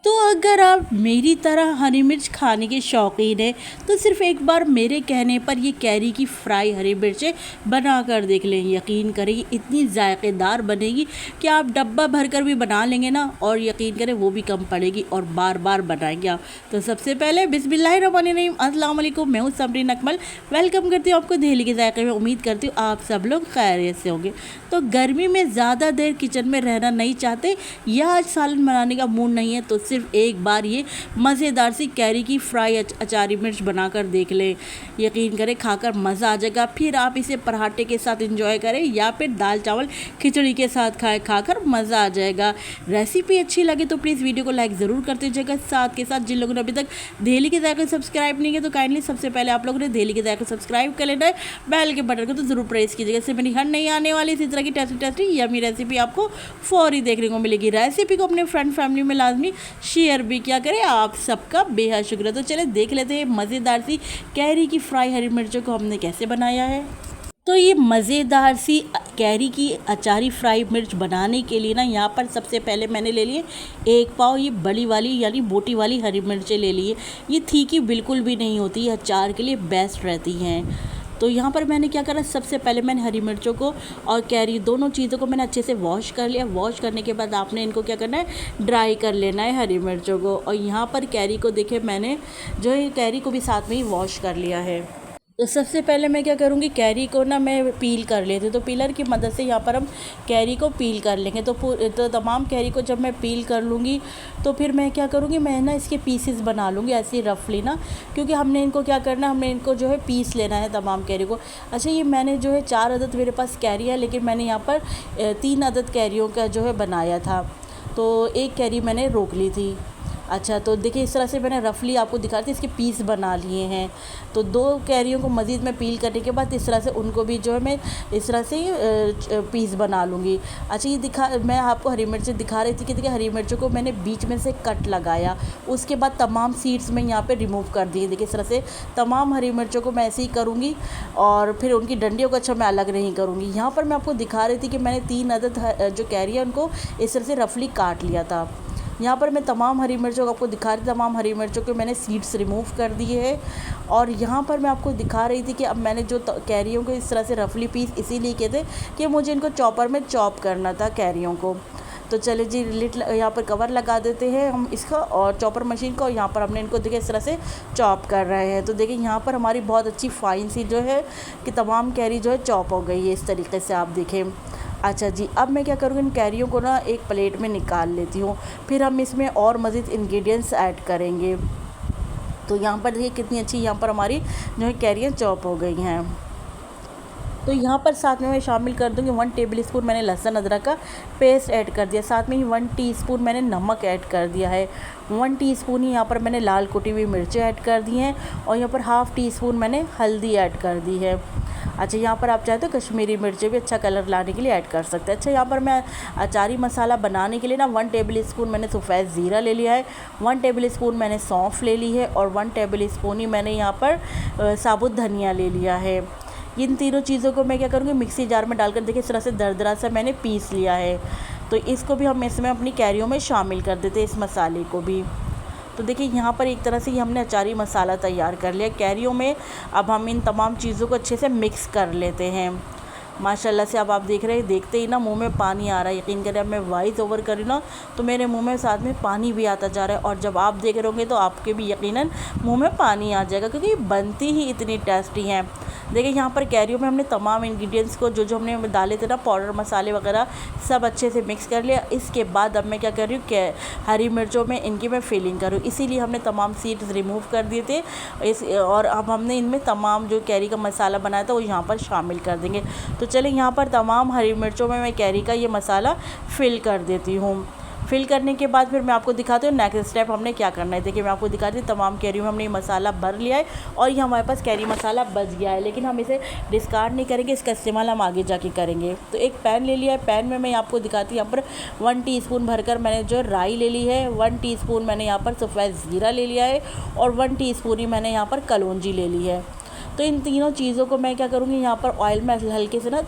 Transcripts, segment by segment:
तो अगर आप मेरी तरह हरी मिर्च खाने के शौकीन हैं तो सिर्फ एक बार मेरे कहने पर ये कैरी की फ्राई हरी मिर्चें बना कर देख लें। यकीन करें इतनी जायकेदार बनेगी कि आप डब्बा भर कर भी बना लेंगे ना, और यकीन करें वो भी कम पड़ेगी और बार बार बनाएंगे आप। तो सबसे पहले बिस्मिल्लाहिर्रहमानिर्रहीम, अस्सलाम वालेकुम। मैं हूँ समरीन अकमल, वेलकम करती हूँ आपको दिल्ली के जायके में। उम्मीद करती हूँ आप सब लोग खैरियत से होंगे। तो गर्मी में ज़्यादा देर किचन में रहना नहीं चाहते या आज सालन बनाने का मूड नहीं है तो सिर्फ एक बार ये मज़ेदार सी कैरी की फ्राई अचारी मिर्च बनाकर देख लें। यकीन करें खाकर मज़ा आ जाएगा। फिर आप इसे पराठे के साथ एंजॉय करें या फिर दाल चावल खिचड़ी के साथ खाएं, खाकर मज़ा आ जाएगा। रेसिपी अच्छी लगे तो प्लीज़ वीडियो को लाइक ज़रूर कर दीजिएगा। साथ के साथ जिन लोगों ने अभी तक दिल्ली के जायके सब्सक्राइब नहीं किया तो काइंडली सबसे पहले आप लोगों ने दिल्ली के जायके सब्सक्राइब कर लेना है। बेल के बटन को तो ज़रूर प्रेस कीजिएगा, इससे मेरी हर नहीं आने वाली इसी तरह की टेस्टी यमी रेसिपी आपको फौरी देखने को मिलेगी। रेसिपी को अपने फ्रेंड फैमिली में लाजमी शेयर भी क्या करें। आप सबका बेहद शुक्रिया। तो चले देख लेते हैं मज़ेदार सी कैरी की फ्राई हरी मिर्चों को हमने कैसे बनाया है। तो ये मज़ेदार सी कैरी की अचारी फ्राई मिर्च बनाने के लिए ना, यहाँ पर सबसे पहले मैंने ले लिए 1 पाव ये बड़ी वाली यानी बोटी वाली हरी मिर्चें ले लिए। ये तीखी बिल्कुल भी नहीं होती, अचार के लिए बेस्ट रहती हैं। तो यहाँ पर मैंने क्या करा, सबसे पहले मैंने हरी मिर्चों को और कैरी दोनों चीज़ों को मैंने अच्छे से वॉश कर लिया। वॉश करने के बाद आपने इनको क्या करना है, ड्राई कर लेना है हरी मिर्चों को। और यहाँ पर कैरी को देखे मैंने जो है कैरी को भी साथ में ही वॉश कर लिया है। तो सबसे पहले मैं क्या करूँगी, कैरी को ना मैं पील कर लेती हूँ। तो पीलर की मदद से यहाँ पर हम कैरी को पील कर लेंगे। तो तमाम कैरी को जब मैं पील कर लूँगी तो फिर मैं क्या करूँगी, मैं ना इसके पीसेस बना लूँगी ऐसे ही रफली ना, क्योंकि हमने इनको क्या करना, हमने इनको जो है पीस लेना है तमाम कैरी को। अच्छा, ये मैंने जो है 4 अदद मेरे पास कैरी है, लेकिन मैंने यहाँ पर 3 अदद कैरियों का जो है बनाया था, तो एक कैरी मैंने रोक ली थी। अच्छा, तो देखिए इस तरह से मैंने रफली आपको दिखा रही थी, इसके पीस बना लिए हैं। तो 2 कैरियों को मज़ीद मैं पील करने के बाद इस तरह से उनको भी जो है मैं इस तरह से पीस बना लूँगी। अच्छा, ये मैं आपको हरी मिर्च दिखा रही थी कि देखिए हरी मिर्चों को मैंने बीच में से कट लगाया, उसके बाद तमाम सीड्स मैं यहाँ पे रिमूव कर दिए। देखिए इस तरह से तमाम हरी मिर्चों को मैं ऐसे ही करूँगी और फिर उनकी डंडियों को अच्छा मैं अलग नहीं करूँगी। यहाँ पर मैं आपको दिखा रही थी कि मैंने 3 अदद जो कैरी है उनको इस तरह से रफली काट लिया था। यहाँ पर मैं तमाम हरी मिर्चों को आपको दिखा रही थी, तमाम हरी मिर्चों के मैंने सीड्स रिमूव कर दिए हैं। और यहाँ पर मैं आपको दिखा रही थी कि अब मैंने जो कैरियों को इस तरह से रफली पीस इसीलिए किए थे कि मुझे इनको चॉपर में चॉप करना था कैरियों को। तो चले जी लिट यहाँ पर कवर लगा देते हैं हम इसका और चॉपर मशीन का, और यहाँ पर हमने इनको देखिए इस तरह से चॉप कर रहे हैं। तो देखिए यहाँ पर हमारी बहुत अच्छी फाइन सी जो है कि तमाम कैरी जो है चॉप हो गई है इस तरीके से आप देखें। अच्छा जी, अब मैं क्या करूँगी, इन कैरियों को ना एक प्लेट में निकाल लेती हूँ, फिर हम इसमें और मज़ीद इंग्रेडिएंट्स ऐड करेंगे। तो यहाँ पर देखिए कितनी अच्छी यहाँ पर हमारी जो है कैरियाँ चॉप हो गई हैं। तो यहाँ पर साथ में मैं शामिल कर दूँगी 1 टेबल स्पून मैंने लहसुन अदरक का पेस्ट ऐड कर दिया। साथ में ही 1 टीस्पून मैंने नमक ऐड कर दिया है। 1 टीस्पून ही यहाँ पर मैंने लाल कुटी हुई मिर्चें ऐड कर दी हैं, और यहाँ पर हाफ़ टी स्पून मैंने हल्दी ऐड कर दी है। अच्छा, यहाँ पर आप चाहे तो कश्मीरी मिर्चें भी अच्छा कलर लाने के लिए ऐड कर सकते हैं। अच्छा, यहाँ पर मैं अचारी मसाला बनाने के लिए ना 1 टेबल स्पून मैंने सफ़ेद ज़ीरा ले लिया है, 1 टेबल स्पून मैंने सौंफ ले ली है, और 1 टेबल स्पून ही मैंने यहाँ पर साबुत धनिया ले लिया है। इन तीनों चीज़ों को मैं क्या करूँगी, मिक्सी जार में डालकर देखिए इस तरह से दरदरा सा मैंने पीस लिया है। तो इसको भी हम इसमें अपनी कैरियों में शामिल कर देते हैं, इस मसाले को भी। तो देखिए यहाँ पर एक तरह से ही हमने अचारी मसाला तैयार कर लिया कैरियों में। अब हम इन तमाम चीज़ों को अच्छे से मिक्स कर लेते हैं। माशाल्लाह से अब आप देख रहे हैं, देखते ही ना मुंह में पानी आ रहा है। यकीन करें, अब मैं वॉइस ओवर करी ना तो मेरे मुंह में साथ में पानी भी आता जा रहा है, और जब आप देख रहे होंगे तो आपके भी यकीनन मुंह में पानी आ जाएगा, क्योंकि बनती ही इतनी टेस्टी हैं। देखिए यहाँ पर कैरियों में हमने तमाम इंग्रेडिएंट्स को जो हमने डाले थे ना, पाउडर मसाले वगैरह सब अच्छे से मिक्स कर लिया। इसके बाद अब मैं क्या कर रही हूँ, हरी मिर्चों में इनकी मैं फिलिंग करूँ, इसीलिए हमने तमाम सीड्स रिमूव कर दिए थे। और अब हमने इनमें तमाम जो कैरी का मसाला बनाया था वो यहाँ पर शामिल कर देंगे। तो चलिए यहाँ पर तमाम हरी मिर्चों में मैं कैरी का ये मसाला फिल कर देती हूँ। फिल करने के बाद फिर मैं आपको दिखाती हूँ नेक्स्ट स्टेप हमने क्या करना है। देखिए मैं आपको दिखाती हूँ, तमाम कैरियों में हमने ये मसाला भर लिया है और ये हमारे पास कैरी मसाला बच गया है, लेकिन हम इसे डिस्कार्ड नहीं करेंगे, इसका इस्तेमाल हम आगे जाके करेंगे। तो एक पैन ले लिया है, पैन में मैं आपको दिखाती हूँ, यहाँ पर 1 टीस्पून भरकर मैंने जो राई ले ली है, 1 टीस्पून मैंने यहाँ पर सफ़ेद ज़ीरा ले लिया है, और 1 टीस्पून ही मैंने यहाँ पर कलौंजी ले ली है। तो इन तीनों चीज़ों को मैं क्या करूँगी, यहाँ पर ऑयल में हल्के से ना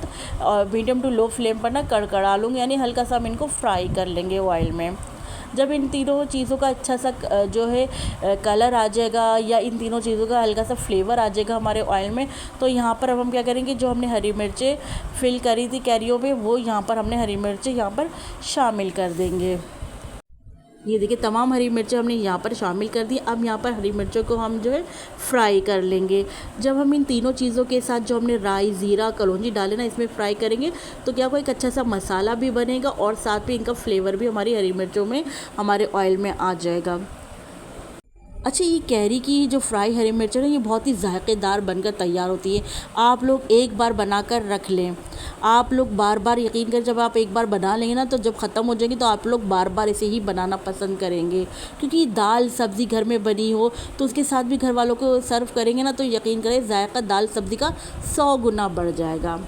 मीडियम टू लो फ्लेम पर ना कड़कड़ा लूँगी, यानी हल्का सा हम इनको फ्राई कर लेंगे ऑयल में। जब इन तीनों चीज़ों का अच्छा सा जो है कलर आ जाएगा या इन तीनों चीज़ों का हल्का सा फ्लेवर आ जाएगा हमारे ऑयल में, तो यहाँ पर अब हम क्या करेंगे, जो हमने हरी मिर्चें फिल करी थी कैरियों में, वो यहाँ पर हमने हरी मिर्चें यहाँ पर शामिल कर देंगे। ये देखिए तमाम हरी मिर्चें हमने यहाँ पर शामिल कर दी। अब यहाँ पर हरी मिर्चों को हम जो है फ्राई कर लेंगे। जब हम इन तीनों चीज़ों के साथ जो हमने राई, ज़ीरा, कलौंजी डाले ना, इसमें फ्राई करेंगे तो क्या कोई एक अच्छा सा मसाला भी बनेगा और साथ में इनका फ्लेवर भी हमारी हरी मिर्चों में, हमारे ऑयल में आ जाएगा। अच्छा, ये कैरी की जो फ्राई हरी मिर्च है ना, ये बहुत ही जायकेदार बनकर तैयार होती है। आप लोग एक बार बनाकर रख लें, आप लोग बार बार, यकीन करें, जब आप एक बार बना लेंगे ना, तो जब ख़त्म हो जाएगी तो आप लोग बार बार इसे ही बनाना पसंद करेंगे। क्योंकि दाल सब्ज़ी घर में बनी हो तो उसके साथ भी घर वालों को सर्व करेंगे ना, तो यकीन करें जायका दाल सब्ज़ी का 100 गुना बढ़ जाएगा।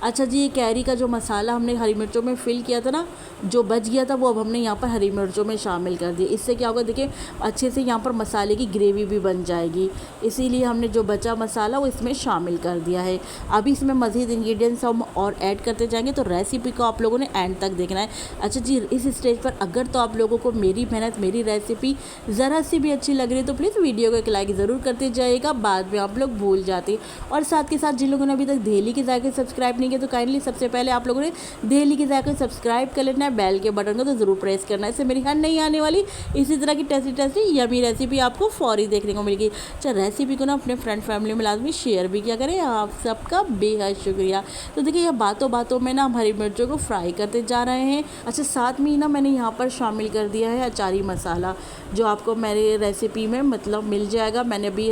अच्छा जी, ये कैरी का जो मसाला हमने हरी मिर्चों में फ़िल किया था ना, जो बच गया था, वो अब हमने यहाँ पर हरी मिर्चों में शामिल कर दिया। इससे क्या होगा, देखिए अच्छे से यहाँ पर मसाले की ग्रेवी भी बन जाएगी। इसीलिए हमने जो बचा मसाला वो इसमें शामिल कर दिया है। अभी इसमें मज़ीद इंग्रेडिएंट्स हम और ऐड करते जाएंगे, तो रेसिपी को आप लोगों ने एंड तक देखना है। अच्छा जी, इस स्टेज पर अगर तो आप लोगों को मेरी मेहनत, मेरी रेसिपी ज़रा सी भी अच्छी लग रही है तो प्लीज़ वीडियो को एक लाइक ज़रूर करते जाइएगा, बाद में आप लोग भूल जाते। और साथ के साथ जिन लोगों ने अभी तक दहली के जायके सब्सक्राइब नहीं तो काइंडली सबसे पहले आप लोगों ने दहली के जायके सब्सक्राइब कर लेना है, बेल के बटन को तो ज़रूर प्रेस करना है। इससे मेरी हर नहीं आने वाली इसी तरह की टेस्टी यमी रेसिपी आपको फौरी देखने को मिलेगी। अच्छा, रेसिपी को ना अपने फ्रेंड फैमिली में लाजमी शेयर भी किया करें। आप सबका बेहद शुक्रिया। तो देखिए, यह बातों बातों में ना हम हरी मिर्चों को फ्राई करते जा रहे हैं। अच्छा, साथ में ही ना मैंने यहाँ पर शामिल कर दिया है अचारी मसाला, जो आपको मेरे रेसिपी में मतलब मिल जाएगा। मैंने अभी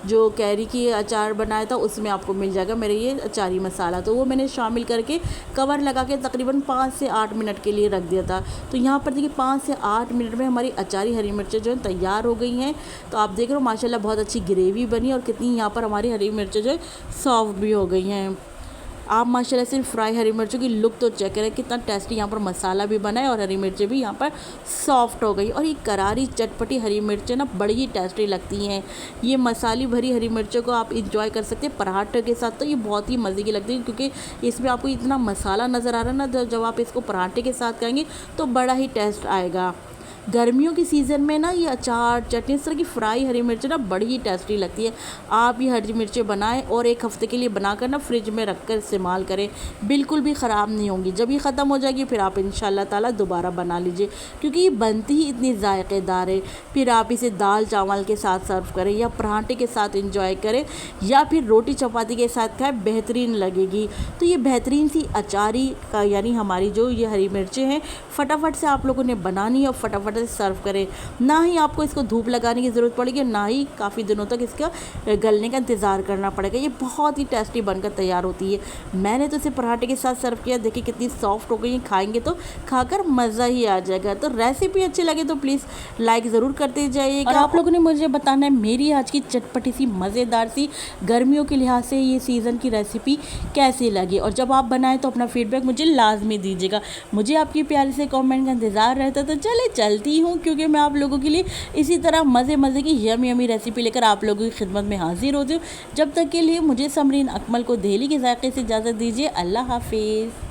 जो कैरी की अचार बनाया था उसमें आपको मिल जाएगा मेरे ये अचारी मसाला, तो वो मैंने शामिल करके कवर लगा के तकरीबन 5 से 8 मिनट के लिए रख दिया था। तो यहाँ पर देखिए 5 से 8 मिनट में हमारी अचारी हरी मिर्चें जो है तैयार हो गई हैं। तो आप देख रहे हो माशाल्लाह बहुत अच्छी ग्रेवी बनी और कितनी यहाँ पर हमारी हरी मिर्चें जो है सॉफ्ट भी हो गई हैं। आप माशाल्लाह से फ्राई हरी मिर्चों की लुक तो चेक करें, कितना टेस्टी यहाँ पर मसाला भी बना है और हरी मिर्चें भी यहाँ पर सॉफ्ट हो गई। और ये करारी चटपटी हरी मिर्चें ना बड़ी ही टेस्टी लगती हैं। ये मसाली भरी हरी मिर्चों को आप इंजॉय कर सकते हैं पराठे के साथ, तो ये बहुत ही मज़े की लगती है, क्योंकि इसमें आपको इतना मसाला नज़र आ रहा है ना, जब आप इसको पराठे के साथ खाएंगे तो बड़ा ही टेस्ट आएगा। गर्मियों की सीज़न में ना ये अचार, चटनी, इस तरह की फ्राई हरी मिर्चें ना बड़ी ही टेस्टी लगती है। आप ये हरी मिर्चें बनाएं और एक हफ़्ते के लिए बनाकर ना फ्रिज में रख कर इस्तेमाल करें, बिल्कुल भी ख़राब नहीं होंगी। जब ये ख़त्म हो जाएगी फिर आप इंशाल्लाह ताला दोबारा बना लीजिए, क्योंकि ये बनती ही इतनी जायकेदार है। फिर आप इसे दाल चावल के साथ सर्व करें या पराठे के साथ इंजॉय करें या फिर रोटी चपाती के साथ खाएँ, बेहतरीन लगेगी। तो ये बेहतरीन सी अचारी का यानी हमारी जो ये हरी मिर्चें हैं, फटाफट से आप लोगों ने बनानी है और फटाफट से सर्व करें। ना ही आपको इसको धूप लगाने की ज़रूरत पड़ेगी, ना ही काफ़ी दिनों तक इसका गलने का इंतज़ार करना पड़ेगा। ये बहुत ही टेस्टी बनकर तैयार होती है। मैंने तो इसे पराठे के साथ सर्व किया, देखिए कितनी सॉफ्ट हो गई है, खाएंगे तो खाकर मज़ा ही आ जाएगा। तो रेसिपी अच्छी लगे तो प्लीज़ लाइक ज़रूर करते जाइएगा। और आप लोगों ने मुझे बताना है मेरी आज की चटपटी सी मज़ेदार सी गर्मियों के लिहाज से ये सीज़न की रेसिपी कैसी लगी, और जब आप बनाएं तो अपना फीडबैक मुझे लाजमी दीजिएगा। मुझे आपकी प्यारे से कमेंट का इंतज़ार रहता है। तो चले चलती हूँ, क्योंकि मैं आप लोगों के लिए इसी तरह मज़े की यमी रेसिपी लेकर आप लोगों की खिदमत में हाजिर होती हूँ। जब तक के लिए मुझे समरीन अकमल को दहली के जायके से इजाज़त दीजिए। अल्लाह हाफिज़।